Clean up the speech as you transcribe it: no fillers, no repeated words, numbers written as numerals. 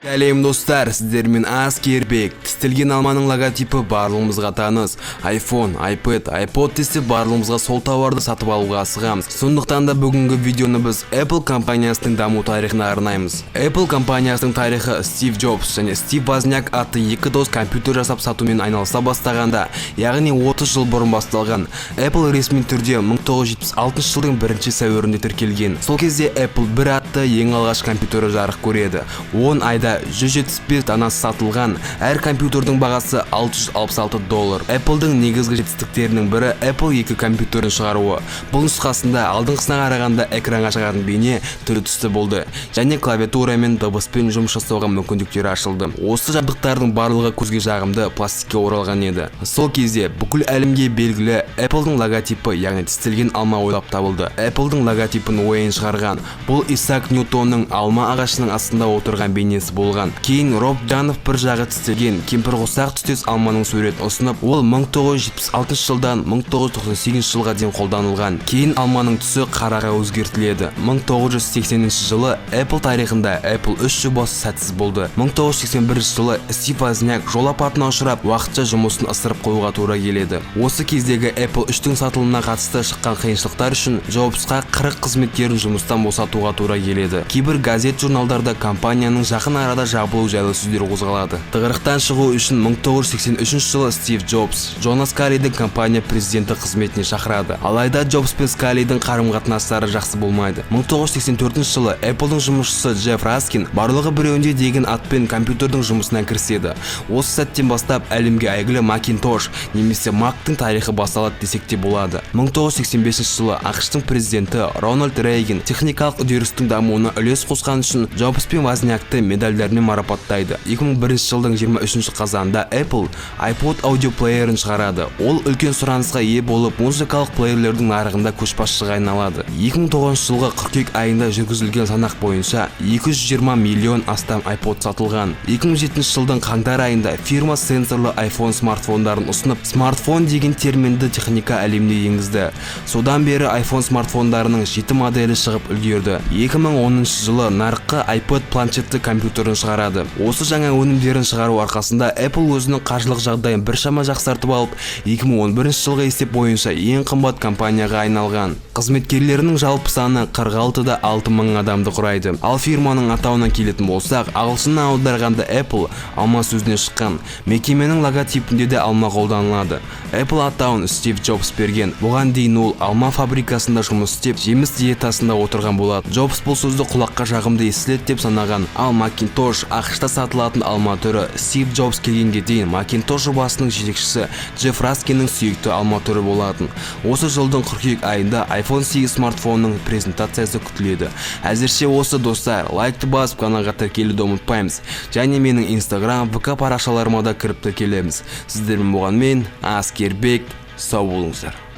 Сәлем достар, сіздермен Аскербек. Тістелген алманың логотипі барлығымызға таныс. iPhone, iPad, iPod тістеп барлығымызға сол тауарды сатып алуға асығамыз. Сондықтан да бүгінгі видеоны біз Apple компаниясының даму тарихына арнаймыз. Apple компаниясының тарихы Стив Джобс және Стив Возняк атты екі дос компьютер жасап сатумен айналыса бастағанда, яғни 30 жыл бұрын басталған. Apple ресми түрде 1976 жылдың 1 сәуірінде тіркелген. Сол кезде Apple бір атты ең алғаш компьютері жарық көреді. 10 айда 175 данасы сатылған, әр компьютердің бағасы $666. Apple'дың негізгі жетістіктерінің бірі Apple 2 компьютерін шығаруы. Бұл нұсқасында алдыңғысына қарағанда экранға шығатын бейне түрі түсті болды, және клавиатура мен дыбыспен жұмыс жасауға мүмкіндіктері ашылды. Осы жабдықтардың барлығы көзге жағымды пластикке оралған еді. Сол кезде бүкіл әлемге белгілі Apple'дың логотипі, яғни тістелген алма ойлап табылды. Apple'дың логотипін Уэйн шығарған. Бұл Исаак Ньютонның алма ағашының астында отырған бейнесі болған. Кейін Роб Жанов бір жағы тістелген кемпірқосақ түстес алманың суретін ұсынып, ол 1976 жылдан 1998 жылға дейін қолданылған. Кейін алманың түсі қараға өзгертіледі. 1980 жылы Apple тарихында Apple 3 жобасы сәтсіз болды. 1981 жылы Стив Возняк жол апатына ұшырап, уақытша жұмысын ысырып қоюға тура келеді. Осы кездегі Apple 3-тің сатылымына қатысты шыққан қиыншылықтар үшін Джобсқа 40 қызметкерін жұмыстан босатуға тура келеді. Кейбір газет журналдарда компанияның жақын арада жабылу жайлы сөздер қозғалады. Тығырықтан шығу үшін 1983 жылы Стив Джобс Джона Скаллидің компания президенті қызметіне шақырады. Алайда Джобс пен Скаллидің қарым-қатынастары жақсы болмайды. 1984 жылы Apple'дың жұмысшысы Джефф Раскин барлығы біреуінде деген атпен компьютердің жұмысына кіріседі. Осы сәттен бастап әлемге әйгілі Macintosh немесе Mac'тың тарихы басталады десек те болады. 1985 жылы ақш-тың президенті Рональд Рейган техникалық үдерістің дамуына үлес қосқан үшін Джобс пен Вознякты медальдармен марапаттайды. 2001 жылдың 23 қазанында Apple iPod аудиоплеерін шығарады. Ол үлкен сұранысқа ие болып, музыкалық плеерлердің нарығында көшбасшыға айналады. 2009 жылғы қыркүйек айында жүргізілген санақ бойынша 220 миллион астам iPod сатылған. 2007 жылдың қаңтар айында фирма сенсорлы iPhone смартфондарын ұсынып, смартфон деген терминді техника әлеміне енгізді. Содан бері iPhone смартфондарының 7 моделі шығып үлгерді. 2010 жылы нарыққа iPod планшетті компьютерін шығарады. Осы жаңа өнімдерін шығару арқасында Apple өзінің қаржылық жағдайын біршама жақсартып алып, 2011 жылғы есеп бойынша ең қымбат компанияға айналған. Қызметкерлерінің жалпы саны 46-да 6000 адамды құрайды. Ал фирманың атауына келетін болсақ, ағылшыннан аударғанда Apple алма сөзінен шыққан. Мекеменің логотипінде де алма қолданылады. Apple атауын Стив Джобс берген. Бұған дейін ол алма фабрикасында жұмыс істеп, жеміс диетасында отырған болады. Джобс бұл сөзді құлаққа жағымды естіледі деп санаған. Ал Macintosh ақш-та сатылатын алма түрі. Стив Джобс келгенге дейін Macintosh жобасының жетекшісі Джефф Раскиннің сүйікті алма түрі болатын. Осы жылдың қыркүйек айында iPhone 8 смартфонының презентациясы күтіледі. Әзірше осы достар, лайкты басып каналға тіркелуді ұмытпаймыз. Және менің Instagram, VK парақшаларыма да кіріп тіркелеміз. Сіздермен болған мен, Аскербек. Сау болыңыздар.